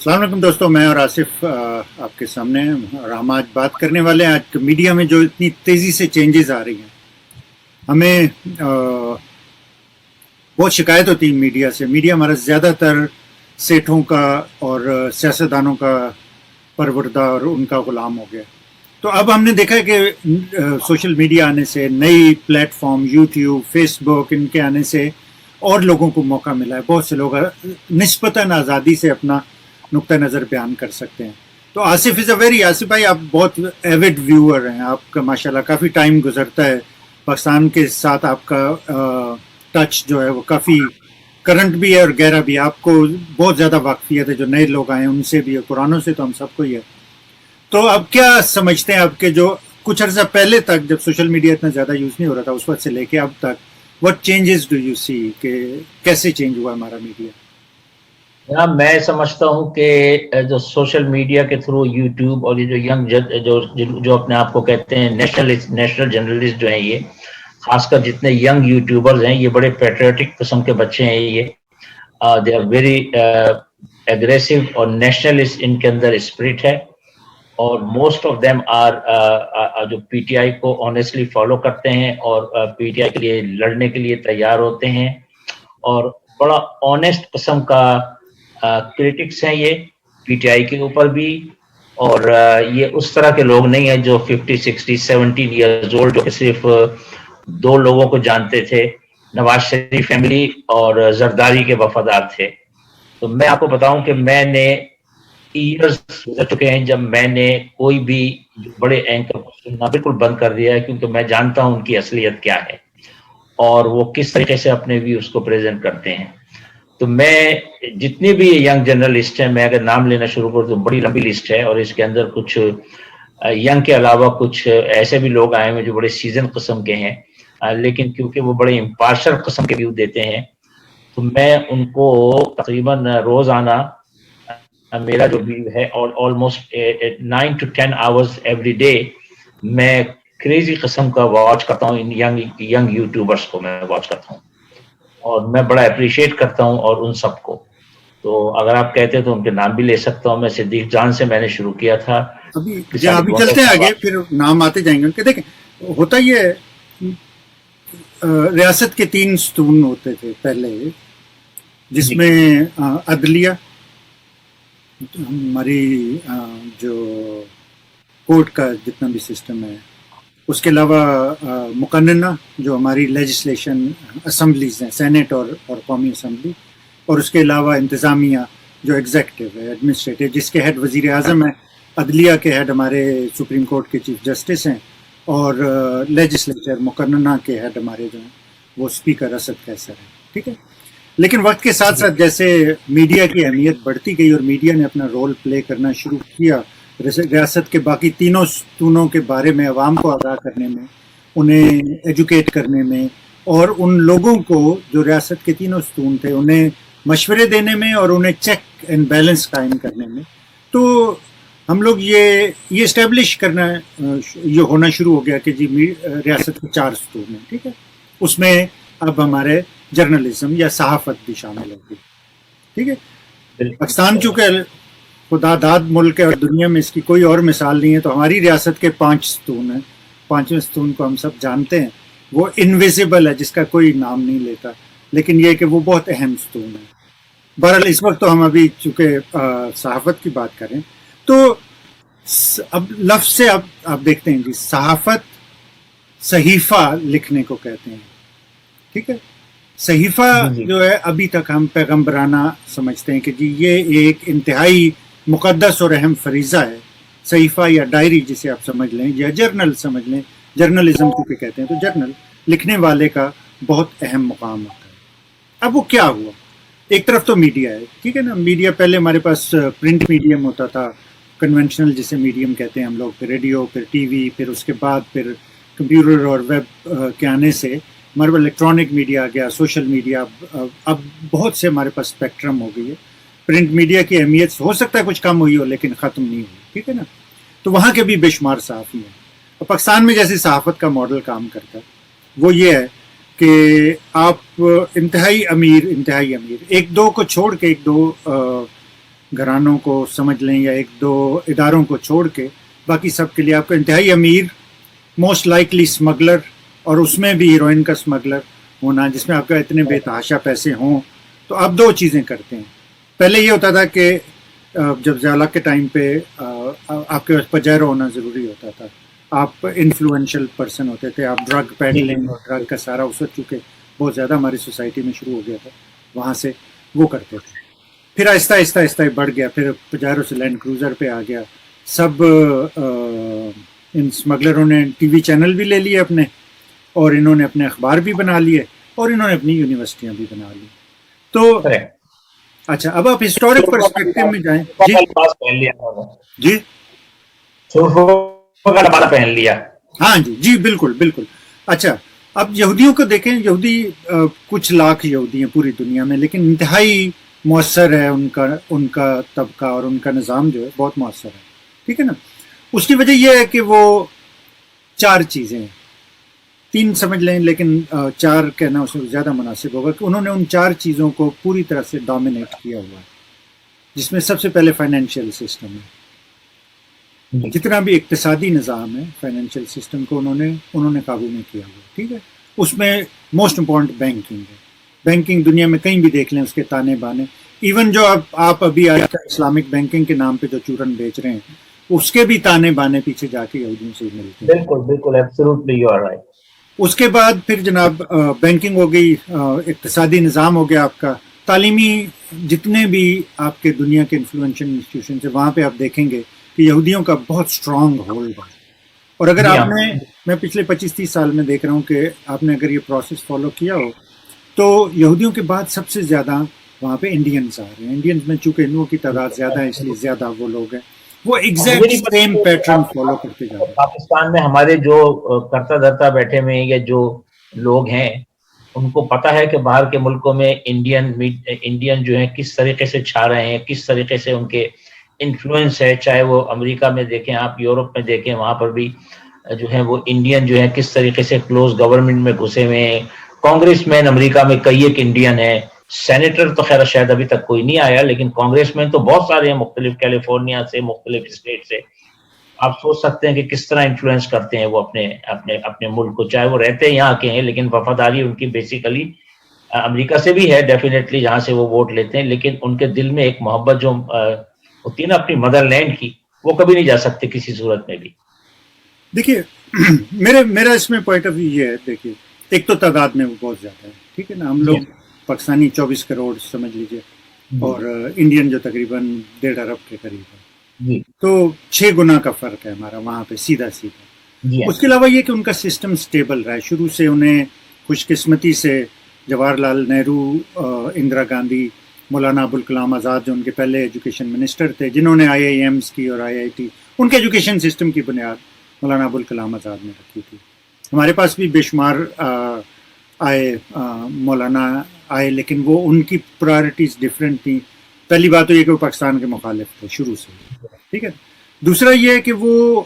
السلام علیکم دوستوں، میں اور آصف آپ کے سامنے ہیں اور ہم آج بات کرنے والے ہیں آج میڈیا میں جو اتنی تیزی سے چینجز آ رہی ہیں. ہمیں بہت شکایت ہوتی ہے میڈیا سے. میڈیا ہمارا زیادہ تر سیٹھوں کا اور سیاستدانوں کا پروردہ اور ان کا غلام ہو گیا. تو اب ہم نے دیکھا ہے کہ سوشل میڈیا آنے سے، نئی پلیٹ فارم یوٹیوب، فیس بک، ان کے آنے سے اور لوگوں کو موقع ملا ہے. بہت سے لوگ نسبتاً آزادی سے اپنا نقطہ نظر بیان کر سکتے ہیں. تو آصف آصف بھائی، آپ بہت ایوڈ ویور ہیں. آپ کا ماشاءاللہ کافی ٹائم گزرتا ہے پاکستان کے ساتھ. آپ کا ٹچ جو ہے وہ کافی کرنٹ بھی ہے اور گہرا بھی ہے. آپ کو بہت زیادہ واقفیت ہے. جو نئے لوگ آئے ہیں ان سے بھی ہے، پرانوں سے تو ہم سب کو ہی ہے. تو اب کیا سمجھتے ہیں آپ کے جو کچھ عرصہ پہلے تک جب سوشل میڈیا اتنا زیادہ یوز نہیں ہو رہا تھا، اس وقت سے لے کے اب تک what changes do you see کہ کیسے چینج ہوا ہمارا میڈیا؟ جناب، میں سمجھتا ہوں کہ جو سوشل میڈیا کے تھرو یوٹیوب اور یہ جو ینگ جو اپنے آپ کو کہتے ہیں نیشنل جرنلسٹ جو ہیں، یہ خاص کر جتنے ینگ یوٹیوبرز ہیں، یہ بڑے پیٹریوٹک قسم کے بچے ہیں. یہ دے آر ویری ایگریسو اور نیشنلسٹ ان کے اندر اسپرٹ ہے. اور موسٹ آف دیم آر جو پی ٹی آئی کو آنیسٹلی فالو کرتے ہیں اور پی ٹی آئی کے لیے لڑنے کے لیے تیار ہوتے ہیں اور بڑا آنیسٹ قسم کا کرٹکس ہیں یہ پی ٹی آئی کے اوپر بھی. اور یہ اس طرح کے لوگ نہیں ہیں جو 50 60 17 ایئرز اولڈ جو صرف دو لوگوں کو جانتے تھے، نواز شریف فیملی اور زرداری کے وفادار تھے. تو میں آپ کو بتاؤں کہ میں نے ایئرز گزر چکے ہیں جب میں نے کوئی بھی بڑے اینکر کو سننا بالکل بند کر دیا ہے، کیونکہ میں جانتا ہوں ان کی اصلیت کیا ہے اور وہ کس طریقے سے اپنے ویوز کو پریزنٹ کرتے ہیں. تو میں جتنے بھی ینگ جرنلسٹ ہیں، میں اگر نام لینا شروع کروں تو بڑی لمبی لسٹ ہے، اور اس کے اندر کچھ ینگ کے علاوہ کچھ ایسے بھی لوگ آئے ہیں جو بڑے سیزن قسم کے ہیں، لیکن کیونکہ وہ بڑے امپارشل قسم کے ویو دیتے ہیں تو میں ان کو تقریباً روزانہ میرا جو ویو ہے اور almost 9 to 10 hours every day میں کریزی قسم کا واچ کرتا ہوں. ان ینگ یوٹیوبرس کو میں واچ کرتا ہوں اور میں بڑا اپریشیٹ کرتا ہوں اور ان سب کو. تو اگر آپ کہتے ہیں تو ان کے نام بھی لے سکتا ہوں. میں صدیق جان سے میں نے شروع کیا تھا. ابھی چلتے ہیں آگے، پھر نام آتے جائیں گے ان کے. دیکھیں، ہوتا یہ ریاست کے 3 ستون ہوتے تھے پہلے، جس میں عدلیہ، ہماری جو کورٹ کا جتنا بھی سسٹم ہے، اس کے علاوہ مقننہ جو ہماری لیجسلیشن اسمبلیز ہیں، سینٹ اور قومی اسمبلی، اور اس کے علاوہ انتظامیہ جو ایگزیکٹو ہے، ایڈمنسٹریٹو، جس کے ہیڈ وزیر اعظم ہیں. عدلیہ کے ہیڈ ہمارے سپریم کورٹ کے چیف جسٹس ہیں، اور لیجسلیچر مقننہ کے ہیڈ ہمارے جو ہیں وہ اسپیکر اسد قیصر ہیں. ٹھیک ہے. لیکن وقت کے ساتھ ساتھ جیسے میڈیا کی اہمیت بڑھتی گئی اور میڈیا نے اپنا رول پلے کرنا شروع کیا ریاست کے باقی 3 ستونوں کے بارے میں، عوام کو آگاہ کرنے میں، انہیں ایجوکیٹ کرنے میں، اور ان لوگوں کو جو ریاست کے 3 ستون تھے انہیں مشورے دینے میں اور انہیں چیک اینڈ بیلنس قائم کرنے میں، تو ہم لوگ یہ اسٹیبلش کرنا یہ ہونا شروع ہو گیا کہ جی ریاست کے 4 ستون ہیں. ٹھیک ہے. اس میں اب ہمارے جرنلزم یا صحافت بھی شامل ہوگی. ٹھیک ہے. پاکستان چونکہ خدا داد ملک ہے اور دنیا میں اس کی کوئی اور مثال نہیں ہے، تو ہماری ریاست کے 5 ستون ہیں. 5ویں ستون کو ہم سب جانتے ہیں، وہ انویزیبل ہے، جس کا کوئی نام نہیں لیتا، لیکن یہ کہ وہ بہت اہم ستون ہے. بہرحال اس وقت تو ہم ابھی چونکہ صحافت کی بات کریں تو اب لفظ سے اب آپ دیکھتے ہیں جی، صحافت صحیفہ لکھنے کو کہتے ہیں. ٹھیک ہے. صحیفہ جو ہے ابھی تک ہم پیغمبرانہ سمجھتے ہیں کہ جی یہ ایک انتہائی مقدس اور اہم فریضہ ہے. صحیفہ یا ڈائری جسے آپ سمجھ لیں یا جرنل سمجھ لیں، جرنلزم کیونکہ کہتے ہیں، تو جرنل لکھنے والے کا بہت اہم مقام ہوتا ہے. اب وہ کیا ہوا؟ ایک طرف تو میڈیا ہے. ٹھیک ہے نا. میڈیا پہلے ہمارے پاس پرنٹ میڈیم ہوتا تھا، کنونشنل جسے میڈیم کہتے ہیں ہم لوگ، پھر ریڈیو، پھر ٹی وی، پھر اس کے بعد پھر کمپیوٹر اور ویب کے آنے سے ہمارے پاس الیکٹرانک میڈیا آ گیا، سوشل میڈیا. اب بہت سے ہمارے پاس اسپیکٹرم ہو گئی ہے. پرنٹ میڈیا کی اہمیت ہو سکتا ہے کچھ کم ہوئی ہو لیکن ختم نہیں ہوئی. ٹھیک ہے نا. تو وہاں کے بھی بے شمار صحافی ہیں. اور پاکستان میں جیسے صحافت کا ماڈل کام کرتا ہے وہ یہ ہے کہ آپ انتہائی امیر 1-2 کو چھوڑ کے، 1-2 گھرانوں کو سمجھ لیں یا 1-2 اداروں کو چھوڑ کے باقی سب کے لیے آپ کو انتہائی امیر، موسٹ لائکلی اسمگلر، اور اس میں بھی ہیروئن کا اسمگلر ہونا جس میں آپ کا اتنے بے تحاشا پیسے ہوں. تو آپ 2 چیزیں کرتے ہیں. پہلے یہ ہوتا تھا کہ جب ضیاءالحق کے ٹائم پہ آپ کے پاس پجیرو ہونا ضروری ہوتا تھا، آپ انفلوئنشل پرسن ہوتے تھے، آپ ڈرگ پیڈلنگ اور ڈرگ کا سارا اس وقت چونکہ بہت زیادہ ہماری سوسائٹی میں شروع ہو گیا تھا، وہاں سے وہ کرتے تھے. پھر آہستہ آہستہ آہستہ بڑھ گیا، پھر پجیرو سے لینڈ کروزر پہ آ گیا. سب ان اسمگلروں نے ٹی وی چینل بھی لے لیے اپنے، اور انہوں نے اپنے اخبار بھی بنا لیے، اور انہوں نے اپنی یونیورسٹیاں بھی بنا لی. تو اچھا، اب آپ ہسٹورک پرسپیکٹو میں جائیں. جی جی پہن لیا. ہاں جی جی بالکل بالکل. اچھا، اب یہودیوں کو دیکھیں. یہودی کچھ لاکھ یہودی ہیں پوری دنیا میں، لیکن انتہائی مؤثر ہے ان کا طبقہ اور ان کا نظام جو ہے بہت مؤثر ہے. ٹھیک ہے نا. اس کی وجہ یہ ہے کہ وہ 4 چیزیں ہیں، 3 سمجھ لیں لیکن 4 کہنا اس میں زیادہ مناسب ہوگا کہ انہوں نے ان 4 چیزوں کو پوری طرح سے ڈومینیٹ کیا ہوا ہے. جس میں سب سے پہلے فائنینشیل سسٹم ہے. جتنا بھی اقتصادی نظام ہے، فائنینشیل سسٹم کو انہوں نے قابو میں کیا ہوا. ٹھیک ہے. اس میں موسٹ امپورٹنٹ بینکنگ ہے. بینکنگ دنیا میں کہیں بھی دیکھ لیں اس کے تانے بانے. ایون جو آپ ابھی آج اسلامک بینکنگ کے نام پہ جو چورن بیچ رہے ہیں، اس کے بھی تانے بانے پیچھے جا کے یہودیوں سے ملتے ہیں. بالکل بالکل، ایبسولوٹلی یو آر رائٹ. اس کے بعد پھر جناب بینکنگ ہو گئی، اقتصادی نظام ہو گیا آپ کا. تعلیمی جتنے بھی آپ کے دنیا کے انفلوئنشل انسٹیٹیوشن ہیں، وہاں پہ آپ دیکھیں گے کہ یہودیوں کا بہت اسٹرانگ ہولڈ ہے. اور اگر آپ نے، میں پچھلے 25-30 سال میں دیکھ رہا ہوں کہ آپ نے اگر یہ پروسیس فالو کیا ہو تو یہودیوں کے بعد سب سے زیادہ وہاں پہ انڈینز آ رہے ہیں. انڈینز میں چونکہ ہندوؤں کی تعداد زیادہ ہے اس لیے زیادہ وہ لوگ ہیں، وہ ایگزیکٹ سیم پیٹرن فالو کرتے جا رہے ہیں. پاکستان میں ہمارے جو کرتا دھرتا بیٹھے ہوئے یا جو لوگ ہیں، ان کو پتا ہے کہ باہر کے ملکوں میں انڈین جو ہیں کس طریقے سے چھا رہے ہیں، کس طریقے سے ان کے انفلوئنس ہے. چاہے وہ امریکہ میں دیکھیں، آپ یورپ میں دیکھیں، وہاں پر بھی جو ہے وہ انڈین جو ہے کس طریقے سے کلوز گورنمنٹ میں گھسے ہوئے ہیں. کانگریس مین امریکہ میں کئی ایک انڈین ہے. سینیٹر تو خیر شاید ابھی تک کوئی نہیں آیا، لیکن کانگریس مین تو بہت سارے ہیں، مختلف کیلیفورنیا سے، مختلف اسٹیٹ سے. آپ سوچ سکتے ہیں کہ کس طرح انفلوئنس کرتے ہیں وہ اپنے ملک کو. چاہے وہ رہتے یہاں کے ہیں، لیکن وفاداری ان کی بیسیکلی امریکہ سے بھی ہے ڈیفینیٹلی، جہاں سے وہ ووٹ لیتے ہیں. لیکن ان کے دل میں ایک محبت جو ہوتی ہے نا اپنی مدر لینڈ کی، وہ کبھی نہیں جا سکتے کسی صورت میں بھی. دیکھیے میرا اس میں پوائنٹ آف ویو یہ ہے. دیکھیے، ایک تو تعداد میں وہ بہت زیادہ ہے. ٹھیک ہے نا. ہم لوگ پاکستانی 24 کروڑ سمجھ لیجئے، اور انڈین جو تقریباً 1.5 ارب کے قریب ہے. تو 6 گنا کا فرق ہے ہمارا وہاں پہ سیدھا سیدھا. اس کے علاوہ یہ کہ ان کا سسٹم سٹیبل رہا ہے شروع سے. انہیں خوش قسمتی سے جواہر لال نہرو، اندرا گاندھی، مولانا ابوالکلام آزاد جو ان کے پہلے ایجوکیشن منسٹر تھے، جنہوں نے IIMs کی اور IIT، ان کے ایجوکیشن سسٹم کی بنیاد مولانا ابوالکلام آزاد نے رکھی تھی. ہمارے پاس بھی بے شمار آئے مولانا آئے، لیکن وہ ان کی پرائرٹیز ڈفرینٹ تھیں. پہلی بات تو یہ کہ وہ پاکستان کے مخالف تھے شروع سے. ٹھیک ہے. دوسرا یہ ہے کہ وہ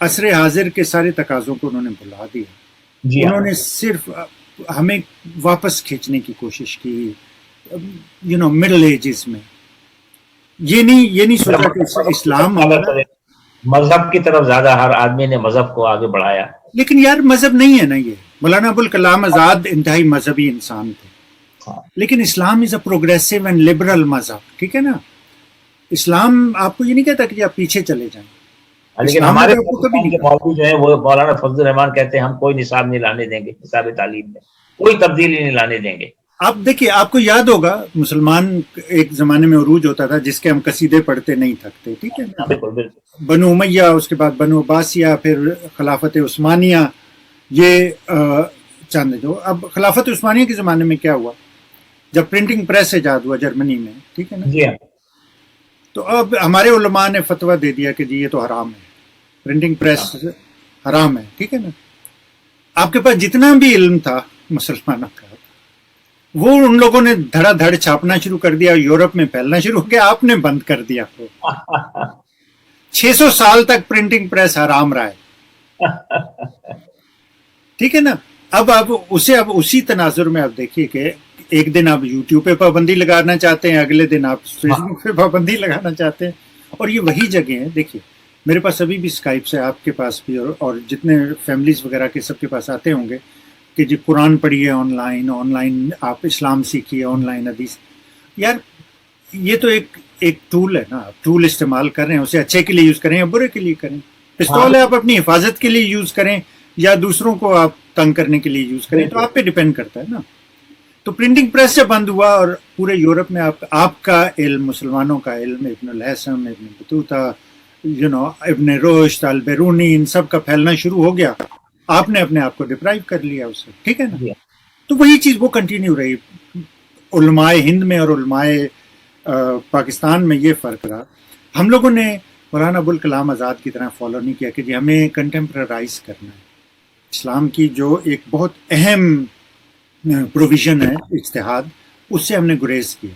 عصر حاضر کے سارے تقاضوں کو انہوں نے بھلا دیا. انہوں نے صرف ہمیں واپس کھینچنے کی کوشش کی مڈل ایجز میں. یہ نہیں سوچا کہ اسلام مذہب کی طرف زیادہ ہر آدمی نے مذہب کو آگے بڑھایا. لیکن یار مذہب نہیں ہے نا یہ. مولانا ابوالکلام آزاد انتہائی مذہبی انسان تھے، لیکن اسلام از اے پروگریسو اینڈ لبرل مذہب. ٹھیک ہے نا. اسلام آپ کو یہ نہیں کہتا کہ آپ پیچھے چلے جائیں. لیکن ہمارے مولوی جو ہیں وہ مولانا فضل الرحمان کہتے ہیں ہم کوئی نصاب نہیں لانے دیں گے، نصاب تعلیم میں کوئی تبدیلی نہیں لانے دیں گے. آپ دیکھیے، آپ کو یاد ہوگا مسلمان ایک زمانے میں عروج ہوتا تھا جس کے ہم قصیدے پڑھتے نہیں تھکتے. ٹھیک ہے. بالکل بالکل. بنو امیہ، اس کے بعد بنو عباسیہ، پھر خلافت عثمانیہ. یہ چاند جو اب خلافت عثمانیہ کے زمانے میں کیا ہوا، جب پرنٹنگ پریس ایجاد ہوا جرمنی میں. ٹھیک ہے نا. جی ہاں. تو اب ہمارے علماء نے فتویٰ دے دیا کہ جی یہ تو حرام ہے، پرنٹنگ پریس حرام ہے. ٹھیک ہے نا. آپ کے پاس جتنا بھی علم تھا مسلمانوں کا، وہ ان لوگوں نے دھڑا دھڑ چھاپنا شروع کر دیا، یورپ میں پھیلنا شروع ہو گیا. آپ نے بند کر دیا. 600 سال تک پرنٹنگ پریس حرام رہا ہے. ٹھیک ہے نا. اب اسی تناظر میں آپ دیکھیے کہ ایک دن آپ یوٹیوب پہ پابندی لگانا چاہتے ہیں, اگلے دن آپ فیس بک پہ پابندی لگانا چاہتے ہیں. اور یہ وہی جگہ ہیں, دیکھیے میرے پاس ابھی بھی اسکائپ سے, آپ کے پاس بھی, اور جتنے فیملیز وغیرہ کے سب کے پاس آتے ہوں گے کہ جی قرآن پڑھیے آن لائن آپ اسلام سیکھیے آن لائن حدیث. یار یہ تو ایک ٹول ہے نا, آپ ٹول استعمال کر رہے ہیں, اسے اچھے کے لیے یوز کریں یا برے کے لیے کریں. پستول ہے, آپ اپنی حفاظت کے لیے یوز کریں یا دوسروں کو آپ تنگ کرنے کے لیے یوز کریں, تو آپ پہ ڈیپینڈ کرتا ہے نا. تو پرنٹنگ پریس جب بند ہوا اور پورے یورپ میں آپ کا علم, مسلمانوں کا علم, ابن الہیثم, ابن بطوطہ, ابن رشد, البیرونی, ان سب کا پھیلنا شروع ہو گیا, آپ نے اپنے آپ کو ڈپرائیو کر لیا اس سے, ٹھیک ہے نا. تو وہی چیز وہ کنٹینیو رہی. علماء ہند میں اور علماء پاکستان میں یہ فرق رہا. ہم لوگوں نے مولانا ابوالکلام آزاد کی طرح فالو نہیں کیا کہ جی ہمیں کنٹمپررائز کرنا ہے. اسلام کی جو ایک بہت اہم پروویژن ہے اجتہاد, اس سے ہم نے گریز کیا,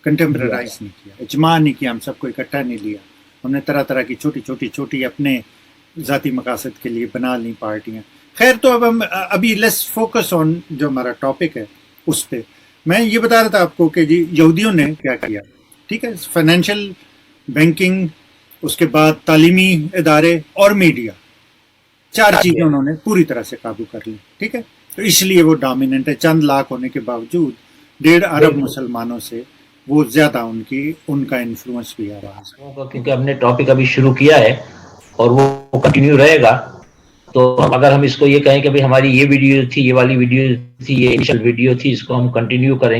کنٹمپررائز نہیں کیا, اجماع نہیں کیا, ہم سب کو اکٹھا نہیں لیا. ہم نے طرح طرح کی چھوٹی اپنے ذاتی مقاصد کے لیے بنا لی پارٹیاں. خیر, تو اب ہم ابھی لیس فوکس آن جو ہمارا ٹاپک ہے اس پہ. میں یہ بتا رہا تھا آپ کو کہ جی یہودیوں نے کیا کیا, ٹھیک ہے, فائنینشیل, بینکنگ, اس کے بعد تعلیمی ادارے اور میڈیا, 4 چیزیں انہوں نے پوری طرح سے قابو کر لی, ٹھیک ہے. تو اس لیے وہ ڈومیننٹ ہے. چند لاکھ ہونے کے باوجود 1.5 ارب مسلمانوں سے وہ زیادہ ان کا انفلوئنس بھی آ رہا ہے. کیونکہ ہم نے ٹاپک ابھی شروع کیا ہے اور وہ کنٹینیو رہے گا. تو اگر ہم اس کو یہ کہیں کہ ہماری یہ ویڈیو تھی, یہ والی ویڈیو تھی, یہ انیشل ویڈیو تھی, اس کو ہم کنٹینیو کریں گے.